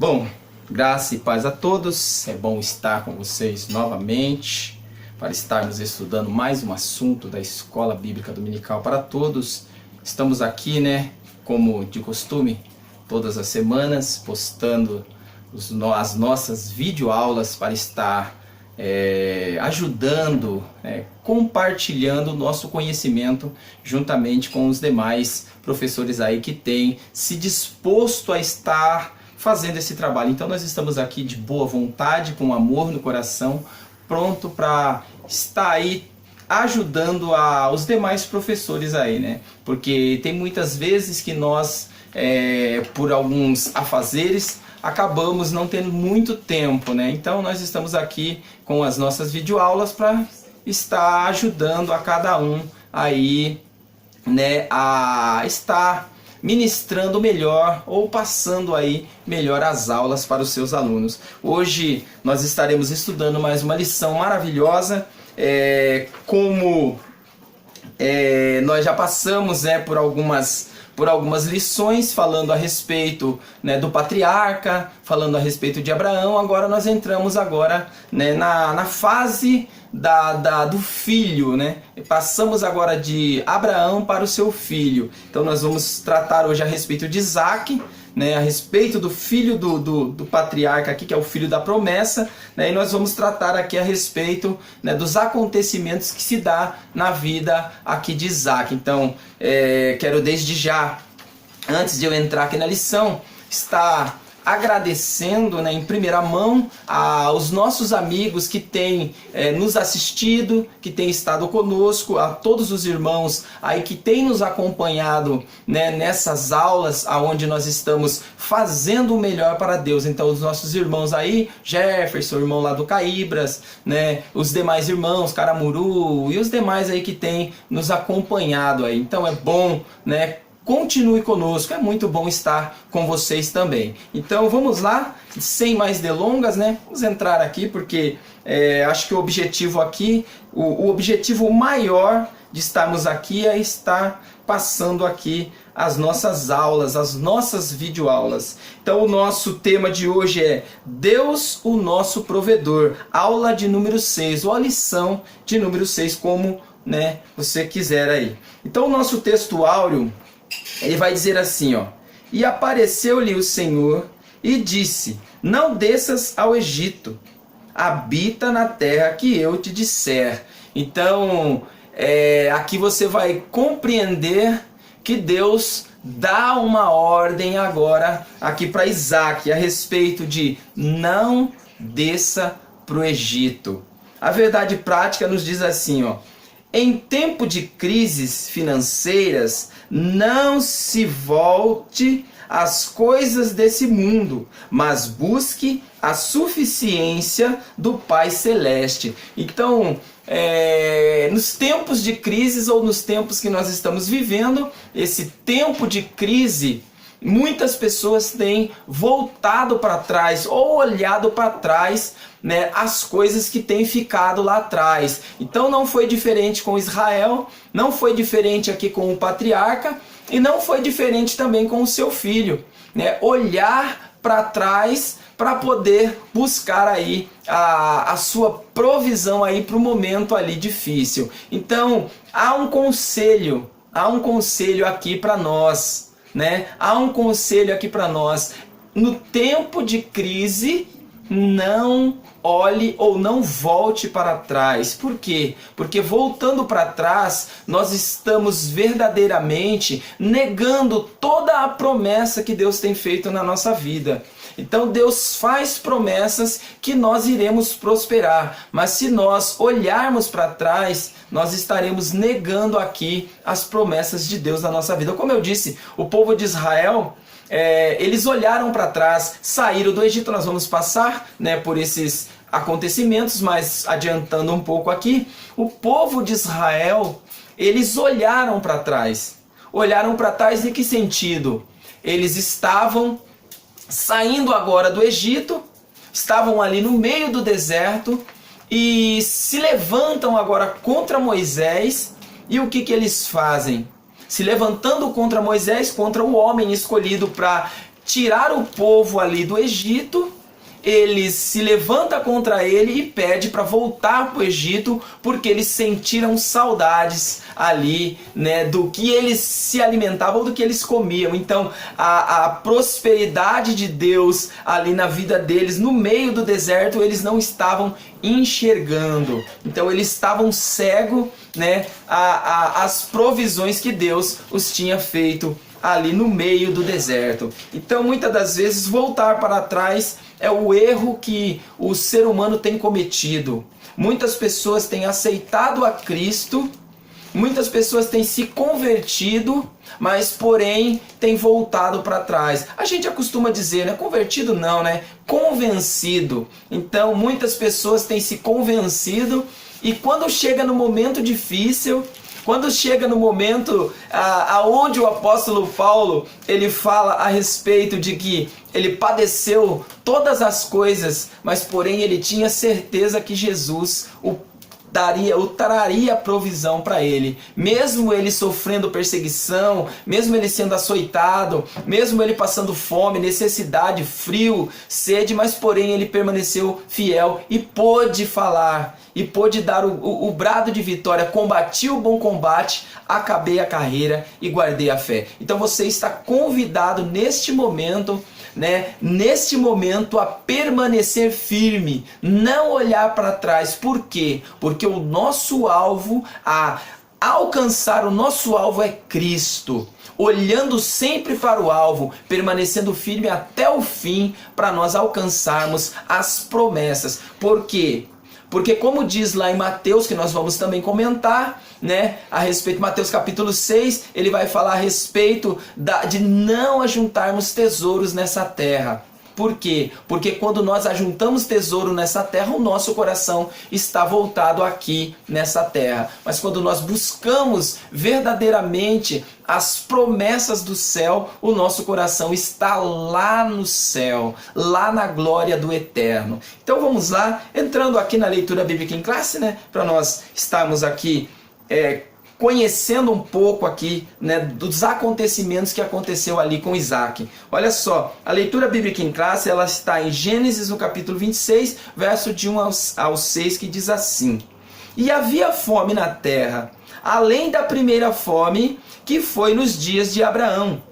Bom, graça e paz a todos, é bom estar com vocês novamente para estarmos estudando mais um assunto da Escola Bíblica Dominical para Todos. Estamos aqui, como de costume, todas as semanas, postando as nossas videoaulas para estar ajudando, compartilhando o nosso conhecimento juntamente com os demais professores aí que têm se disposto a estar fazendo esse trabalho. Então nós estamos aqui de boa vontade, com amor no coração, pronto para estar aí ajudando os demais professores aí, Porque tem muitas vezes que nós, por alguns afazeres, acabamos não tendo muito tempo, Então nós estamos aqui com as nossas videoaulas para estar ajudando a cada um aí, a estar ministrando melhor ou passando aí melhor as aulas para os seus alunos. Hoje nós estaremos estudando mais uma lição maravilhosa, como nós já passamos por algumas lições falando a respeito do patriarca, falando a respeito de Abraão. Agora nós entramos na fase do filho, Passamos agora de Abraão para o seu filho. Então nós vamos tratar hoje a respeito de Isaac, a respeito do filho do patriarca aqui, que é o filho da promessa, e nós vamos tratar aqui a respeito dos acontecimentos que se dá na vida aqui de Isaac. Então quero desde já, antes de eu entrar aqui na lição, estar agradecendo em primeira mão aos nossos amigos que têm nos assistido, que têm estado conosco, a todos os irmãos aí que têm nos acompanhado nessas aulas onde nós estamos fazendo o melhor para Deus. Então os nossos irmãos aí, Jefferson, irmão lá do Caíbras, os demais irmãos, Caramuru e os demais aí que têm nos acompanhado aí. Então é bom, continue conosco, é muito bom estar com vocês também. Então vamos lá, sem mais delongas, vamos entrar aqui porque acho que o objetivo aqui, o objetivo maior de estarmos aqui é estar passando aqui as nossas aulas, as nossas videoaulas. Então o nosso tema de hoje é Deus, o nosso provedor, aula de número 6, ou a lição de número 6, como você quiser aí. Então o nosso texto áureo, ele vai dizer assim, E apareceu-lhe o Senhor e disse, não desças ao Egito, habita na terra que eu te disser. Então, aqui você vai compreender que Deus dá uma ordem agora aqui para Isaac, a respeito de não desça para o Egito. A verdade prática nos diz assim, em tempo de crises financeiras, não se volte às coisas desse mundo, mas busque a suficiência do Pai Celeste. Então, nos tempos de crises ou nos tempos que nós estamos vivendo, esse tempo de crise, muitas pessoas têm voltado para trás ou olhado para trás, as coisas que têm ficado lá atrás. Então não foi diferente com Israel, não foi diferente aqui com o patriarca e não foi diferente também com o seu filho. Olhar para trás para poder buscar aí a sua provisão aí para o momento ali difícil. Então há um conselho aqui para nós. Há um conselho aqui para nós. No tempo de crise, não olhe ou não volte para trás. Por quê? Porque voltando para trás, nós estamos verdadeiramente negando toda a promessa que Deus tem feito na nossa vida. Então Deus faz promessas que nós iremos prosperar, mas se nós olharmos para trás, nós estaremos negando aqui as promessas de Deus na nossa vida. Como eu disse, o povo de Israel, eles olharam para trás, saíram do Egito. Nós vamos passar por esses acontecimentos, mas adiantando um pouco aqui, o povo de Israel, eles olharam para trás. Olharam para trás em que sentido? Eles estavam saindo agora do Egito, estavam ali no meio do deserto e se levantam agora contra Moisés. E o que eles fazem? Se levantando contra Moisés, contra o homem escolhido para tirar o povo ali do Egito, ele se levanta contra ele e pede para voltar para o Egito, porque eles sentiram saudades ali, né, do que eles se alimentavam ou do que eles comiam. Então a prosperidade de Deus ali na vida deles, no meio do deserto, eles não estavam enxergando. Então eles estavam cegos, né, as provisões que Deus os tinha feito ali no meio do deserto. Então muitas das vezes voltar para trás é o erro que o ser humano tem cometido. Muitas pessoas têm aceitado a Cristo, muitas pessoas têm se convertido, mas porém têm voltado para trás. A gente costuma dizer, né? Convertido não, né? Convencido. Então muitas pessoas têm se convencido e quando chega no momento difícil, quando chega no momento aonde o apóstolo Paulo ele fala a respeito de que ele padeceu todas as coisas, mas porém ele tinha certeza que Jesus o traria provisão para ele, mesmo ele sofrendo perseguição, mesmo ele sendo açoitado, mesmo ele passando fome, necessidade, frio, sede, mas porém ele permaneceu fiel e pôde falar, e pôde dar o brado de vitória. Combati o bom combate, acabei a carreira e guardei a fé. Então você está convidado neste momento, né, neste momento, a permanecer firme, não olhar para trás. Por quê? Porque o nosso alvo, a alcançar o nosso alvo é Cristo. Olhando sempre para o alvo, permanecendo firme até o fim, para nós alcançarmos as promessas. Por quê? Porque como diz lá em Mateus, que nós vamos também comentar, né, a respeito, Mateus capítulo 6, ele vai falar a respeito de não ajuntarmos tesouros nessa terra. Por quê? Porque quando nós ajuntamos tesouro nessa terra, o nosso coração está voltado aqui nessa terra. Mas quando nós buscamos verdadeiramente as promessas do céu, o nosso coração está lá no céu, lá na glória do eterno. Então vamos lá, entrando aqui na leitura bíblica em classe, né, para nós estarmos aqui conhecendo um pouco aqui, né, dos acontecimentos que aconteceu ali com Isaac. Olha só, a leitura bíblica em classe, ela está em Gênesis no capítulo 26, verso de 1 ao 6, que diz assim: E havia fome na terra, além da primeira fome que foi nos dias de Abraão.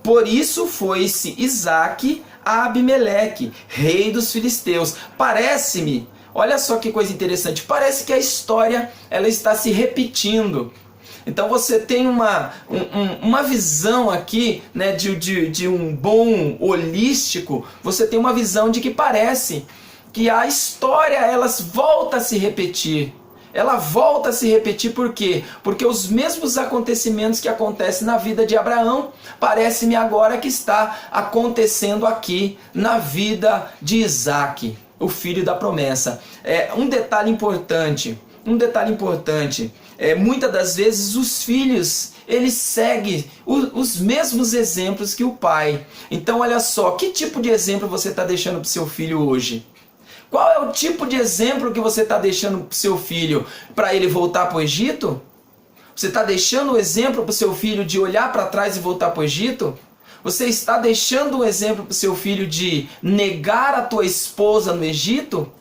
Por isso foi-se Isaac a Abimeleque, rei dos filisteus. Parece-me, olha só que coisa interessante, parece que a história ela está se repetindo. Então você tem uma visão aqui, né, de um bom holístico, você tem uma visão de que parece que a história ela volta a se repetir. Ela volta a se repetir por quê? Porque os mesmos acontecimentos que acontecem na vida de Abraão, parece-me agora que está acontecendo aqui na vida de Isaac, o filho da promessa. Um detalhe importante, muitas das vezes os filhos, eles seguem os mesmos exemplos que o pai. Então olha só, que tipo de exemplo você está deixando para o seu filho hoje? Qual é o tipo de exemplo que você está deixando para o seu filho? Para ele voltar para o Egito? Você está deixando o exemplo para o seu filho de olhar para trás e voltar para o Egito? Você está deixando um exemplo para o seu filho de negar a tua esposa no Egito?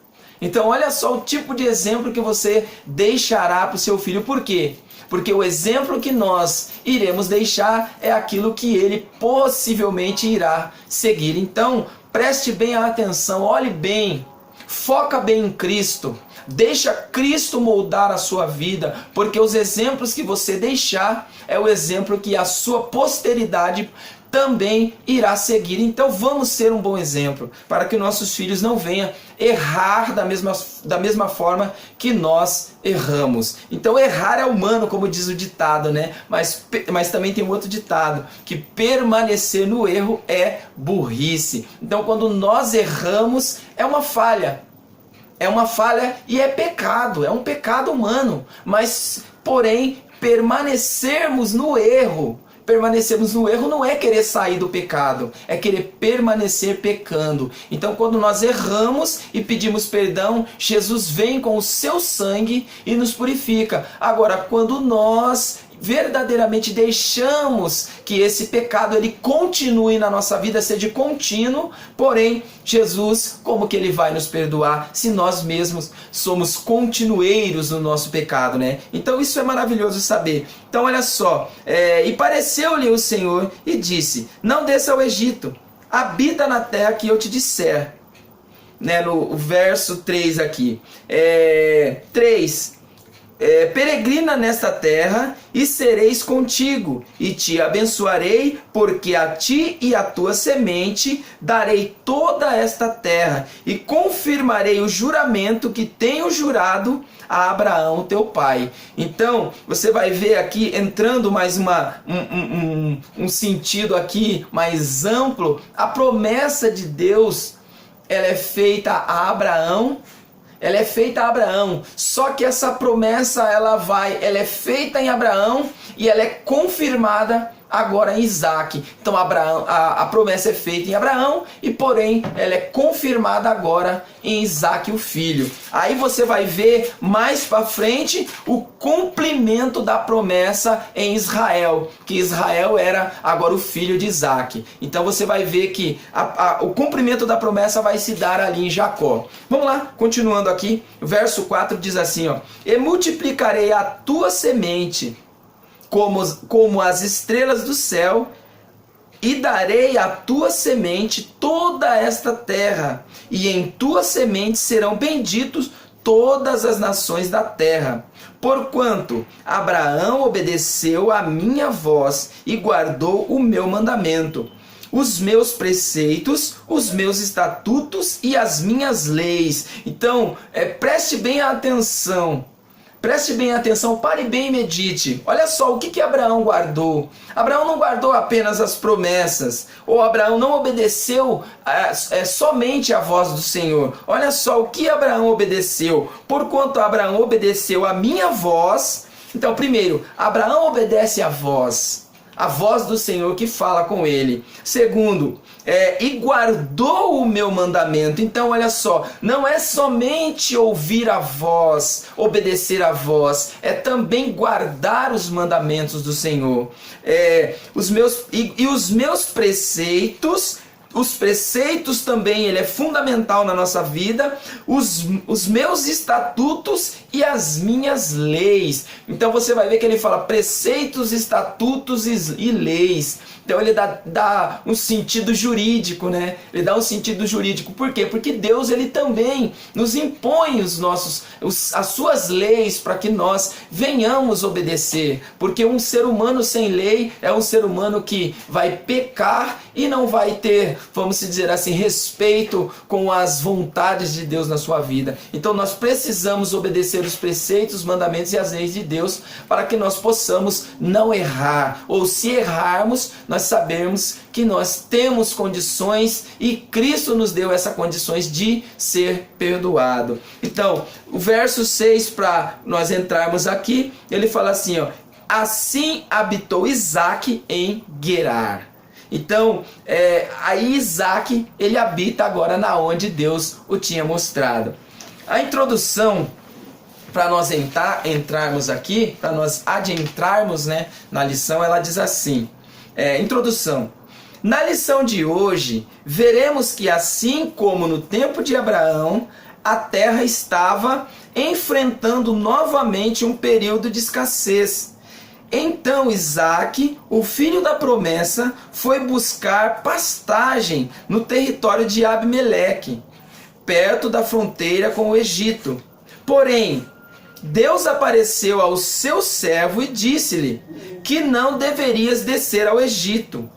Então olha só o tipo de exemplo que você deixará para o seu filho. Por quê? Porque o exemplo que nós iremos deixar é aquilo que ele possivelmente irá seguir. Então preste bem a atenção, olhe bem, foca bem em Cristo. Deixa Cristo moldar a sua vida, porque os exemplos que você deixar é o exemplo que a sua posteridade também irá seguir. Então vamos ser um bom exemplo, para que nossos filhos não venham errar da mesma forma que nós erramos. Então errar é humano, como diz o ditado, né? Mas também tem um outro ditado, que permanecer no erro é burrice. Então quando nós erramos, é uma falha. É uma falha e é pecado, é um pecado humano. Mas, porém, permanecermos no erro não é querer sair do pecado, é querer permanecer pecando. Então quando nós erramos e pedimos perdão, Jesus vem com o seu sangue e nos purifica. Agora, quando nós verdadeiramente deixamos que esse pecado ele continue na nossa vida, seja contínuo, porém Jesus, como que ele vai nos perdoar se nós mesmos somos continueiros no nosso pecado, né? Então isso é maravilhoso saber. Então olha só, e pareceu-lhe o Senhor e disse: não desça ao Egito, habita na terra que eu te disser. Né, no verso 3 aqui. 3. Peregrina nesta terra e sereis contigo, e te abençoarei, porque a ti e a tua semente darei toda esta terra, e confirmarei o juramento que tenho jurado a Abraão teu pai. Então, você vai ver aqui, entrando mais um sentido aqui mais amplo, a promessa de Deus, ela é feita a Abraão. Ela é feita a Abraão, só que essa promessa ela é feita em Abraão e ela é confirmada agora em Isaac. Então a promessa é feita em Abraão e porém ela é confirmada agora em Isaac, o filho. Aí você vai ver mais para frente o cumprimento da promessa em Israel, que Israel era agora o filho de Isaac. Então você vai ver que o cumprimento da promessa vai se dar ali em Jacó. Vamos lá, continuando aqui, verso 4 diz assim, ó: e multiplicarei a tua semente como as estrelas do céu, e darei à tua semente toda esta terra, e em tua semente serão benditos todas as nações da terra. Porquanto Abraão obedeceu a minha voz e guardou o meu mandamento, os meus preceitos, os meus estatutos e as minhas leis. Então, preste bem atenção. Preste bem atenção, pare bem e medite. Olha só o que Abraão guardou. Abraão não guardou apenas as promessas, ou Abraão não obedeceu somente a voz do Senhor. Olha só o que Abraão obedeceu. Porquanto Abraão obedeceu a minha voz. Então, primeiro, Abraão obedece a voz do Senhor que fala com ele. Segundo, e guardou o meu mandamento. Então olha só, não é somente ouvir a voz, obedecer a voz, é também guardar os mandamentos do Senhor. Os meus preceitos. Os preceitos também, ele é fundamental na nossa vida, os meus estatutos e as minhas leis. Então você vai ver que ele fala preceitos, estatutos e leis. Então ele dá um sentido jurídico, né? Ele dá um sentido jurídico. Por quê? Porque Deus ele também nos impõe as suas leis para que nós venhamos obedecer. Porque um ser humano sem lei é um ser humano que vai pecar e não vai ter, vamos dizer assim, respeito com as vontades de Deus na sua vida. Então nós precisamos obedecer os preceitos, os mandamentos e as leis de Deus para que nós possamos não errar. Ou se errarmos, nós sabemos que nós temos condições e Cristo nos deu essas condições de ser perdoado. Então, o verso 6, para nós entrarmos aqui, ele fala assim, ó: assim habitou Isaac em Gerar. Então, aí Isaac, ele habita agora na onde Deus o tinha mostrado. A introdução, para nós entrarmos aqui, para nós adentrarmos, né, na lição, ela diz assim, introdução. Na lição de hoje, veremos que assim como no tempo de Abraão, a terra estava enfrentando novamente um período de escassez. Então Isaac, o filho da promessa, foi buscar pastagem no território de Abimeleque, perto da fronteira com o Egito. Porém, Deus apareceu ao seu servo e disse-lhe que não deverias descer ao Egito.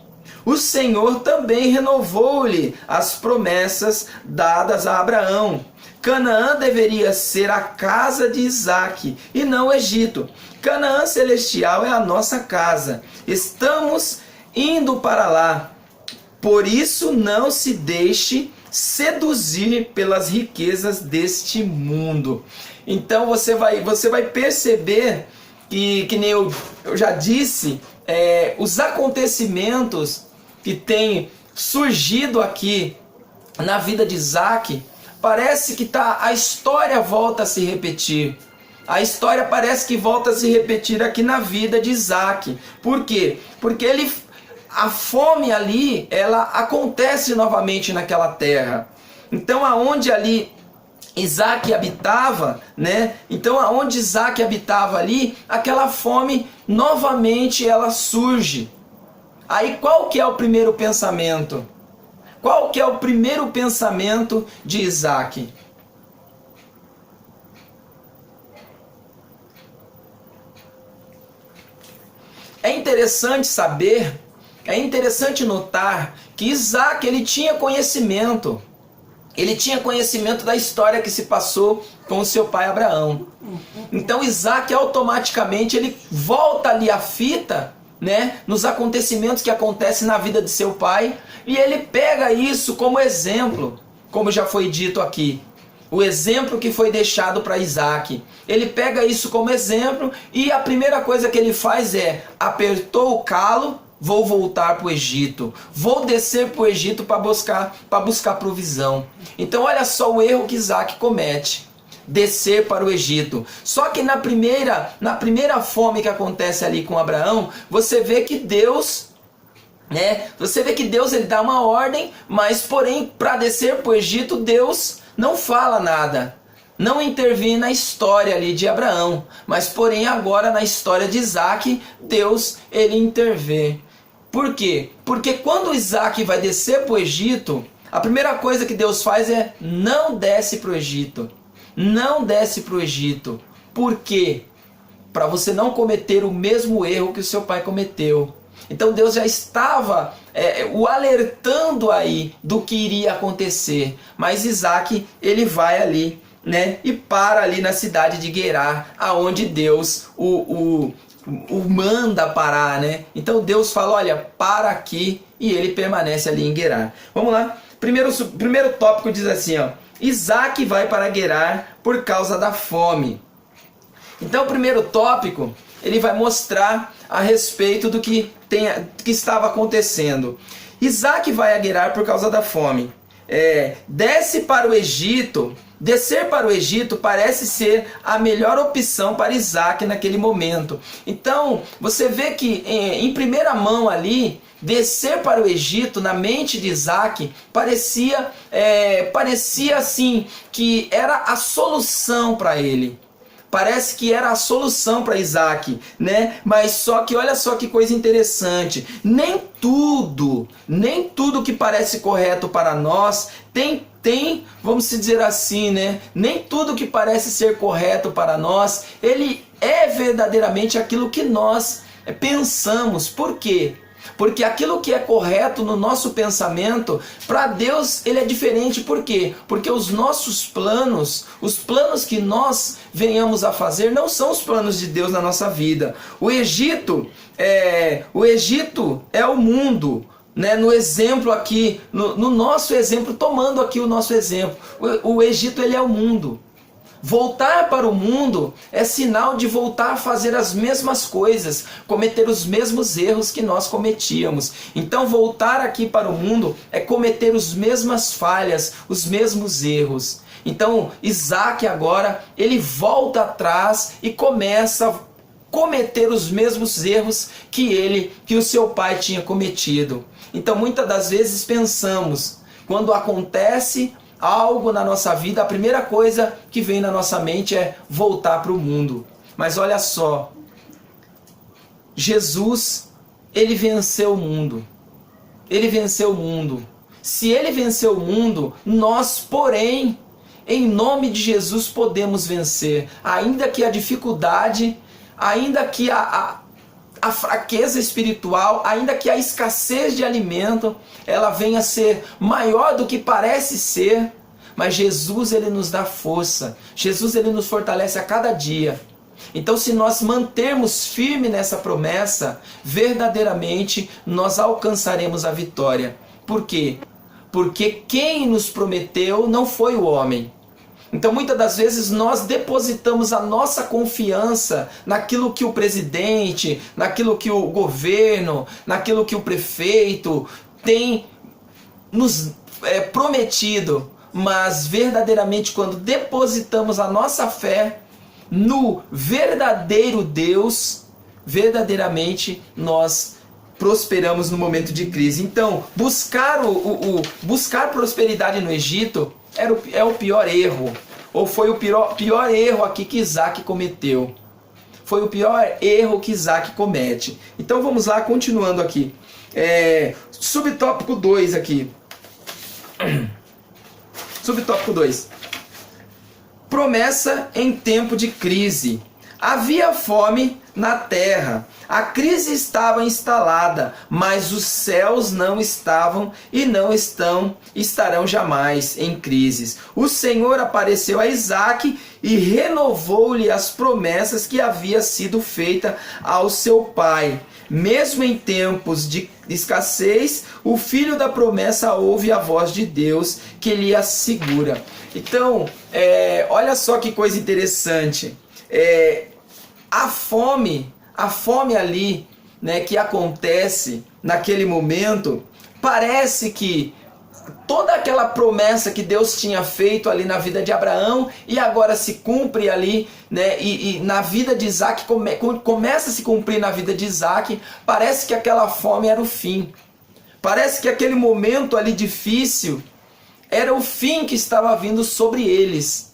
O Senhor também renovou-lhe as promessas dadas a Abraão. Canaã deveria ser a casa de Isaac e não o Egito. Canaã celestial é a nossa casa. Estamos indo para lá. Por isso não se deixe seduzir pelas riquezas deste mundo. Então você vai perceber que nem eu já disse, os acontecimentos que têm surgido aqui na vida de Isaac, parece que a história volta a se repetir. A história parece que volta a se repetir aqui na vida de Isaac. Por quê? Porque a fome ali, ela acontece novamente naquela terra. Então, aonde ali Isaac habitava, né? Então, aonde Isaac habitava ali, aquela fome novamente ela surge. Aí, qual que é o primeiro pensamento? Qual que é o primeiro pensamento de Isaac? É interessante saber, é interessante notar que Isaac ele tinha conhecimento. Ele tinha conhecimento da história que se passou com o seu pai Abraão. Então Isaac automaticamente ele volta ali a fita, né, nos acontecimentos que acontecem na vida de seu pai, e ele pega isso como exemplo, como já foi dito aqui. O exemplo que foi deixado para Isaac. Ele pega isso como exemplo e a primeira coisa que ele faz é: apertou o calo, vou voltar para o Egito. Vou descer para o Egito para buscar provisão. Então olha só o erro que Isaac comete. Descer para o Egito. Só que na primeira fome que acontece ali com Abraão, você vê que Deus... ele dá uma ordem, mas porém para descer para o Egito, Deus não fala nada, não intervém na história ali de Abraão, mas porém agora na história de Isaac, Deus ele intervém. Por quê? Porque quando Isaac vai descer para o Egito, a primeira coisa que Deus faz é: não desce para o Egito, não desce para o Egito. Por quê? Para você não cometer o mesmo erro que o seu pai cometeu. Então Deus já estava o alertando aí do que iria acontecer. Mas Isaac, ele vai ali, né, e para ali na cidade de Gerar, aonde Deus o manda parar, né? Então Deus fala: olha, para aqui, e ele permanece ali em Gerar. Vamos lá. Primeiro tópico diz assim, ó: Isaac vai para Gerar por causa da fome. Então o primeiro tópico, ele vai mostrar a respeito do que estava acontecendo. Isaac vai a Gerar por causa da fome. Desce para o Egito. Descer para o Egito parece ser a melhor opção para Isaac naquele momento. Então, você vê que em primeira mão ali, descer para o Egito, na mente de Isaac, parecia assim, que era a solução para ele. Parece que era a solução para Isaac, né? Mas só que olha só que coisa interessante. Nem tudo que parece correto para nós tem, vamos dizer assim, né? Nem tudo que parece ser correto para nós, ele é verdadeiramente aquilo que nós pensamos. Por quê? Porque aquilo que é correto no nosso pensamento, para Deus ele é diferente. Por quê? Porque os nossos planos, os planos que nós venhamos a fazer, não são os planos de Deus na nossa vida. O Egito é o mundo, né? No exemplo aqui, no nosso exemplo, tomando aqui o nosso exemplo, o Egito ele é o mundo. Voltar para o mundo é sinal de voltar a fazer as mesmas coisas, cometer os mesmos erros que nós cometíamos. Então voltar aqui para o mundo é cometer as mesmas falhas, os mesmos erros. Então Isaac agora, ele volta atrás e começa a cometer os mesmos erros que o seu pai tinha cometido. Então muitas das vezes pensamos, quando acontece algo na nossa vida, a primeira coisa que vem na nossa mente é voltar para o mundo. Mas olha só, Jesus, ele venceu o mundo. Ele venceu o mundo. Se ele venceu o mundo, nós, porém, em nome de Jesus, podemos vencer. Ainda que a dificuldade, ainda que a fraqueza espiritual, ainda que a escassez de alimento, ela venha a ser maior do que parece ser, mas Jesus ele nos dá força, Jesus ele nos fortalece a cada dia. Então se nós mantermos firme nessa promessa, verdadeiramente nós alcançaremos a vitória. Por quê? Porque quem nos prometeu não foi o homem. Então muitas das vezes nós depositamos a nossa confiança naquilo que o presidente, naquilo que o governo, naquilo que o prefeito tem nos prometido. Mas verdadeiramente quando depositamos a nossa fé no verdadeiro Deus, verdadeiramente nós prosperamos no momento de crise. Então, buscar prosperidade no Egito é o pior erro, ou foi o pior erro aqui que Isaac cometeu. Foi o pior erro que Isaac comete. Então vamos lá, continuando aqui. Subtópico 2 aqui. Subtópico 2. Promessa em tempo de crise. Havia fome na terra. A crise estava instalada, mas os céus não estavam e não estarão jamais em crises. O Senhor apareceu a Isaac e renovou-lhe as promessas que havia sido feita ao seu pai. Mesmo em tempos de escassez, o filho da promessa ouve a voz de Deus que lhe assegura. Então, olha só que coisa interessante. A fome ali, né, que acontece naquele momento, parece que toda aquela promessa que Deus tinha feito ali na vida de Abraão e agora se cumpre ali, né, e na vida de Isaac, começa a se cumprir na vida de Isaac. Parece que aquela fome era o fim. Parece que aquele momento ali difícil era o fim que estava vindo sobre eles.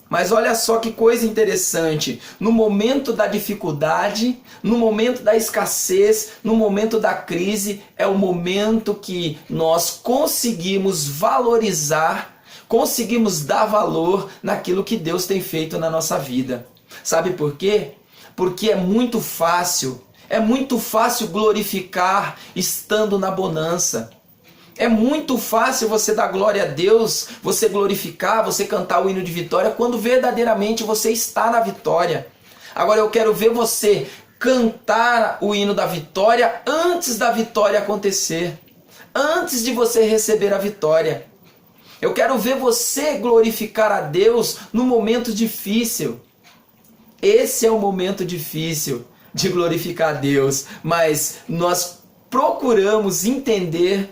Mas olha só que coisa interessante, no momento da dificuldade, no momento da escassez, no momento da crise, é o momento que nós conseguimos valorizar, conseguimos dar valor naquilo que Deus tem feito na nossa vida. Sabe por quê? Porque é muito fácil glorificar estando na bonança. É muito fácil você dar glória a Deus, você glorificar, você cantar o hino de vitória, quando verdadeiramente você está na vitória. Agora eu quero ver você cantar o hino da vitória antes da vitória acontecer, antes de você receber a vitória. Eu quero ver você glorificar a Deus no momento difícil. Esse é o momento difícil de glorificar a Deus, mas nós procuramos entender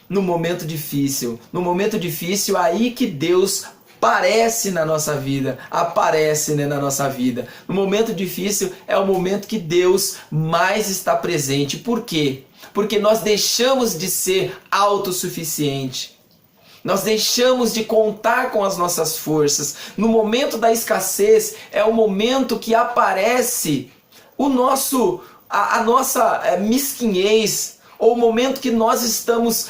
no momento difícil aí que Deus aparece na nossa vida, na nossa vida. No momento difícil é o momento que Deus mais está presente. Por quê? Porque nós deixamos de ser autossuficiente. Nós deixamos de contar com as nossas forças. No momento da escassez é o momento que aparece a nossa mesquinhez, ou o momento que nós estamos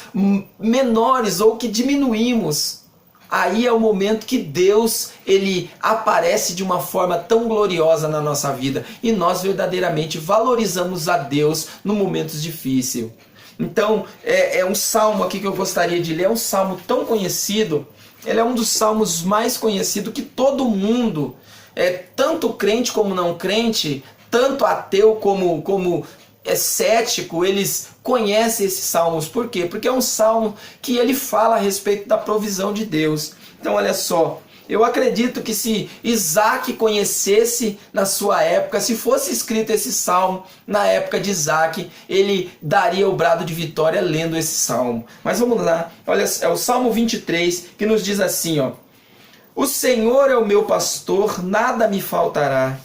menores ou que diminuímos. Aí é o momento que Deus, ele aparece de uma forma tão gloriosa na nossa vida e nós verdadeiramente valorizamos a Deus no momentos difíceis. Então, é um salmo aqui que eu gostaria de ler, é um salmo tão conhecido, ele é um dos salmos mais conhecidos que todo mundo, tanto crente como não crente, tanto ateu como cético, eles conhecem esses salmos. Por quê? Porque é um salmo que ele fala a respeito da provisão de Deus. Então olha só, eu acredito que se Isaac conhecesse na sua época, se fosse escrito esse salmo na época de Isaac, ele daria o brado de vitória lendo esse salmo. Mas vamos lá, olha, é o Salmo 23 que nos diz assim, ó: O Senhor é o meu pastor, nada me faltará.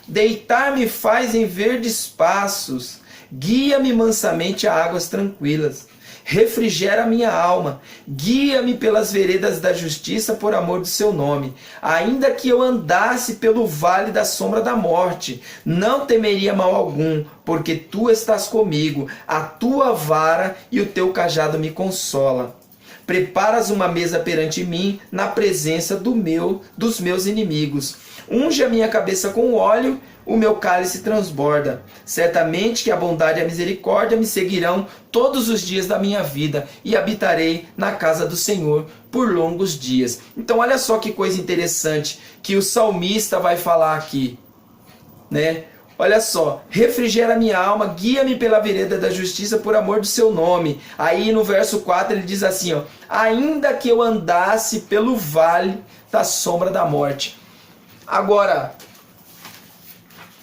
Deitar-me faz em verdes pastos, guia-me mansamente a águas tranquilas. Refrigera a minha alma, guia-me pelas veredas da justiça por amor do seu nome. Ainda que eu andasse pelo vale da sombra da morte, não temeria mal algum, porque tu estás comigo, a tua vara e o teu cajado me consola. Preparas uma mesa perante mim, na presença dos meus inimigos. Unge a minha cabeça com óleo, o meu cálice transborda. Certamente que a bondade e a misericórdia me seguirão todos os dias da minha vida, e habitarei na casa do Senhor por longos dias. Então olha só que coisa interessante que o salmista vai falar aqui, né? Olha só, refrigera minha alma, guia-me pela vereda da justiça por amor do seu nome. Aí no verso 4 ele diz assim, ó: ainda que eu andasse pelo vale da sombra da morte. Agora,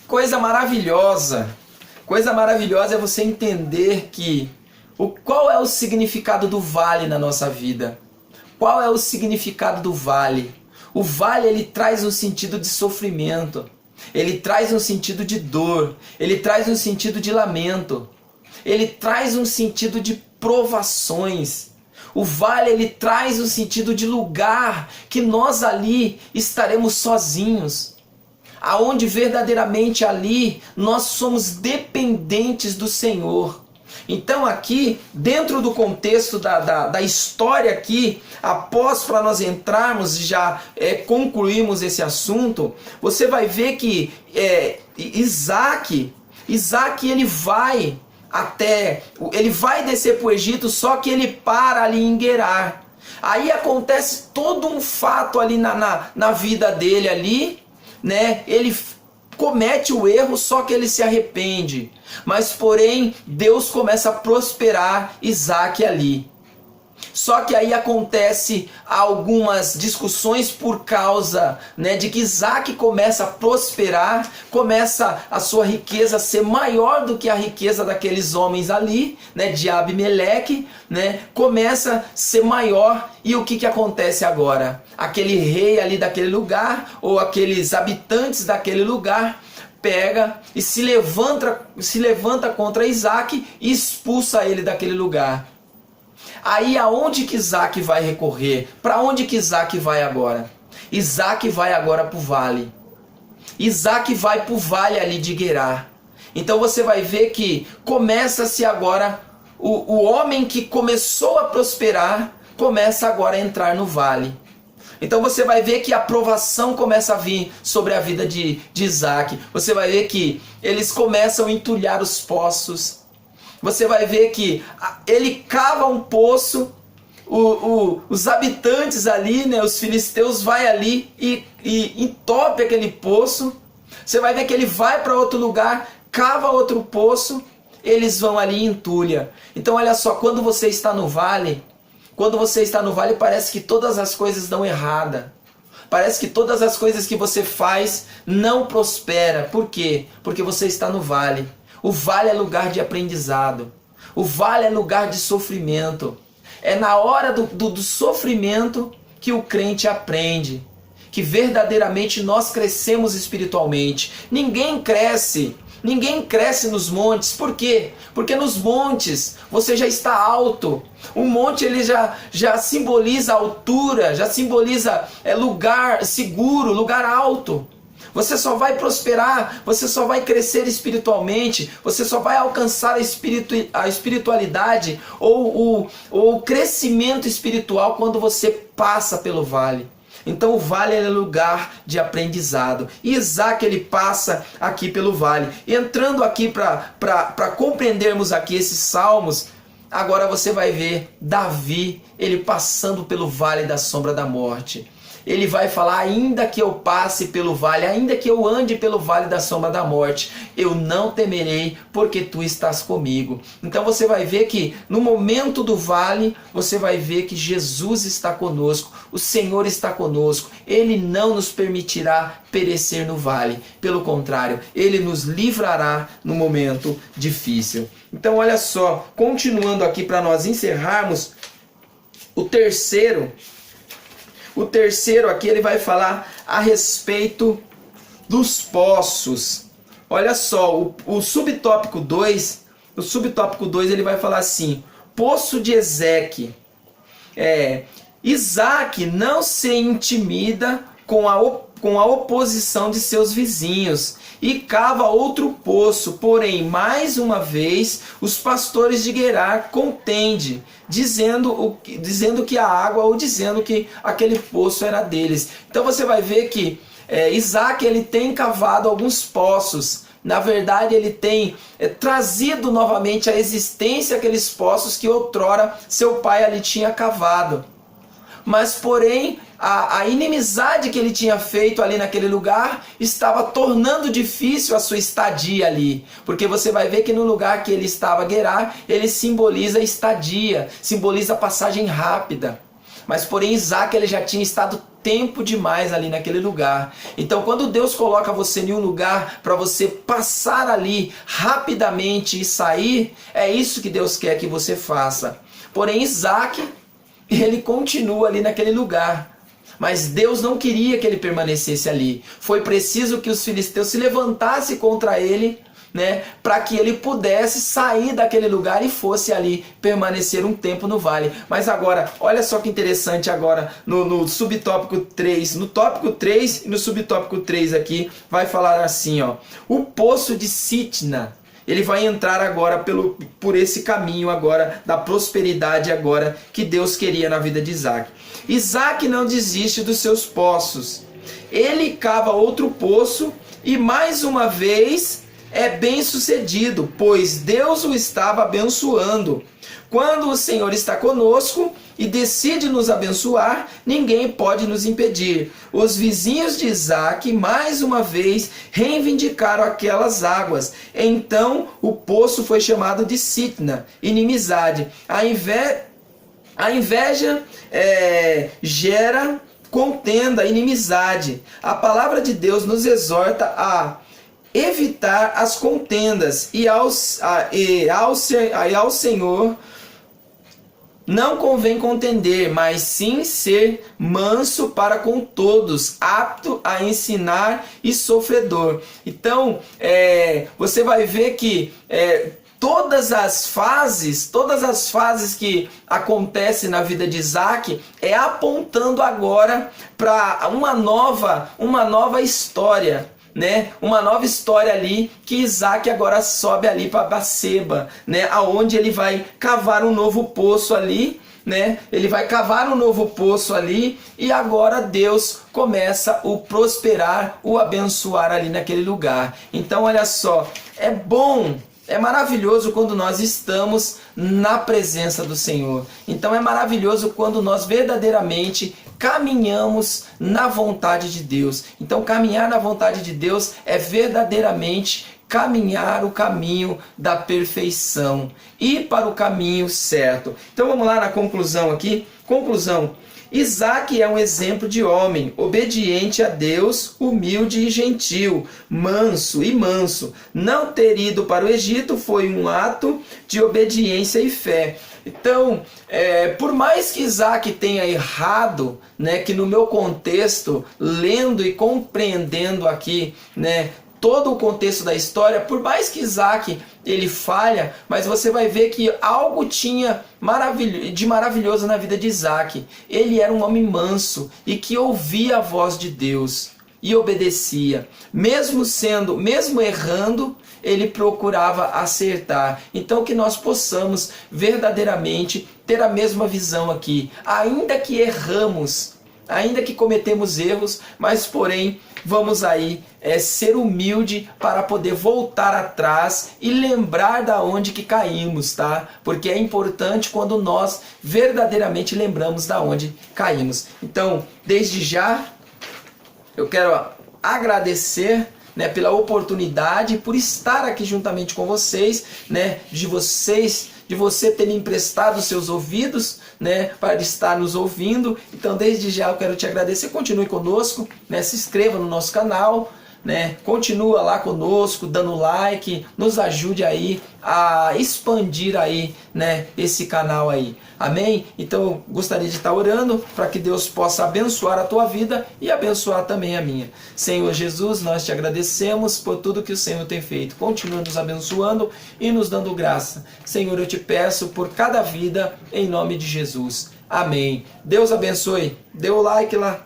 coisa maravilhosa é você entender que qual é o significado do vale na nossa vida. Qual é o significado do vale? O vale, ele traz um sentido de sofrimento, ele traz um sentido de dor, ele traz um sentido de lamento, ele traz um sentido de provações. O vale, ele traz um sentido de lugar que nós ali estaremos sozinhos, aonde verdadeiramente ali nós somos dependentes do Senhor. Então aqui, dentro do contexto da história aqui, após para nós entrarmos e já concluirmos esse assunto, você vai ver que Isaac ele vai descer para o Egito, só que ele para ali em Gerar. Aí acontece todo um fato ali na vida dele ali, né? Ele comete o erro, só que ele se arrepende. Mas porém, Deus começa a prosperar Isaac ali. Só que aí acontece algumas discussões por causa, né, de que Isaac começa a prosperar, começa a sua riqueza a ser maior do que a riqueza daqueles homens ali, né, de Abimeleque, né, começa a ser maior. E o que acontece agora? Aquele rei ali daquele lugar, ou aqueles habitantes daquele lugar, pega e se levanta contra Isaac e expulsa ele daquele lugar. Aí aonde que Isaac vai recorrer? Para onde que Isaac vai agora? Isaac vai agora para o vale. Isaac vai para o vale ali de Gerar. Então você vai ver que começa-se agora, o homem que começou a prosperar, começa agora a entrar no vale. Então você vai ver que a provação começa a vir sobre a vida de Isaac. Você vai ver que eles começam a entulhar os poços. Você vai ver que ele cava um poço, os habitantes ali, né, os filisteus, vai ali e entope aquele poço. Você vai ver que ele vai para outro lugar, cava outro poço, eles vão ali e entulha. Então olha só, quando você está no vale, parece que todas as coisas dão errada. Parece que todas as coisas que você faz não prospera. Por quê? Porque você está no vale. O vale é lugar de aprendizado. O vale é lugar de sofrimento. É na hora do sofrimento que o crente aprende. Que verdadeiramente nós crescemos espiritualmente. Ninguém cresce nos montes. Por quê? Porque nos montes você já está alto. O monte ele já simboliza altura, já simboliza lugar seguro, lugar alto. Você só vai prosperar, você só vai crescer espiritualmente, você só vai alcançar a espiritualidade ou o crescimento espiritual quando você passa pelo vale. Então o vale é lugar de aprendizado. E Isaac ele passa aqui pelo vale. E entrando aqui para compreendermos aqui esses salmos, agora você vai ver Davi ele passando pelo vale da sombra da morte. Ele vai falar, ainda que eu passe pelo vale, ainda que eu ande pelo vale da sombra da morte, eu não temerei, porque tu estás comigo. Então você vai ver que no momento do vale, você vai ver que Jesus está conosco, o Senhor está conosco. Ele não nos permitirá perecer no vale. Pelo contrário, Ele nos livrará no momento difícil. Então olha só, continuando aqui para nós encerrarmos, o terceiro aqui ele vai falar a respeito dos poços. Olha só, o subtópico 2, ele vai falar assim: poço de Ezeque. Isaac não se intimida com a oposição de seus vizinhos e cava outro poço, porém, mais uma vez, os pastores de Gerar contendem, dizendo que a água, ou dizendo que aquele poço era deles. Então você vai ver que Isaac ele tem cavado alguns poços. Na verdade, ele tem trazido novamente à existência aqueles poços que outrora seu pai ali tinha cavado. Mas porém, a inimizade que ele tinha feito ali naquele lugar estava tornando difícil a sua estadia ali. Porque você vai ver que no lugar que ele estava, Gerar, ele simboliza estadia, simboliza passagem rápida. Mas porém Isaac ele já tinha estado tempo demais ali naquele lugar. Então quando Deus coloca você em um lugar para você passar ali rapidamente e sair, é isso que Deus quer que você faça. Porém Isaac, ele continua ali naquele lugar. Mas Deus não queria que ele permanecesse ali. Foi preciso que os filisteus se levantassem contra ele, né, para que ele pudesse sair daquele lugar e fosse ali permanecer um tempo no vale. Mas agora, olha só que interessante agora no subtópico 3, no tópico 3 e no subtópico 3 aqui, vai falar assim, ó, o poço de Sitna. Ele vai entrar agora por esse caminho agora da prosperidade agora que Deus queria na vida de Isaac. Isaac não desiste dos seus poços. Ele cava outro poço e mais uma vez é bem sucedido, pois Deus o estava abençoando. Quando o Senhor está conosco e decide nos abençoar, ninguém pode nos impedir. Os vizinhos de Isaac, mais uma vez, reivindicaram aquelas águas. Então, o poço foi chamado de Sitna, inimizade. A inveja gera contenda, inimizade. A palavra de Deus nos exorta a evitar as contendas e ao Senhor não convém contender, mas sim ser manso para com todos, apto a ensinar e sofredor. Então, você vai ver que todas as fases que acontecem na vida de Isaac é apontando agora para uma nova história. Né? Uma nova história ali que Isaac agora sobe ali para Beceba, né? Aonde ele vai cavar um novo poço ali, né? Ele vai cavar um novo poço ali e agora Deus começa o prosperar, o abençoar ali naquele lugar. Então olha só, é bom, é maravilhoso quando nós estamos na presença do Senhor. Então é maravilhoso quando nós verdadeiramente caminhamos na vontade de Deus. Então caminhar na vontade de Deus é verdadeiramente caminhar o caminho da perfeição, ir para o caminho certo. Então vamos lá na conclusão aqui. Conclusão. Isaac é um exemplo de homem, obediente a Deus, humilde e gentil, manso. Não ter ido para o Egito foi um ato de obediência e fé. Então, por mais que Isaac tenha errado, né, que no meu contexto, lendo e compreendendo aqui, né, todo o contexto da história, por mais que Isaac ele falha, mas você vai ver que algo tinha de maravilhoso na vida de Isaac. Ele era um homem manso e que ouvia a voz de Deus e obedecia. Mesmo errando, ele procurava acertar. Então que nós possamos verdadeiramente ter a mesma visão aqui. Ainda que erramos, ainda que cometemos erros, mas porém vamos aí ser humilde para poder voltar atrás e lembrar da onde que caímos, tá? Porque é importante quando nós verdadeiramente lembramos da onde caímos. Então, desde já, eu quero agradecer, né, pela oportunidade, por estar aqui juntamente com vocês, né, de você ter me emprestado os seus ouvidos, né, para estar nos ouvindo. Então, desde já eu quero te agradecer. Continue conosco, né, se inscreva no nosso canal, né, continua lá conosco, dando like, nos ajude aí a expandir aí, né, esse canal aí. Amém? Então eu gostaria de estar orando para que Deus possa abençoar a tua vida e abençoar também a minha. Senhor Jesus, nós te agradecemos por tudo que o Senhor tem feito. Continua nos abençoando e nos dando graça. Senhor, eu te peço por cada vida em nome de Jesus. Amém. Deus abençoe. Dê o like lá.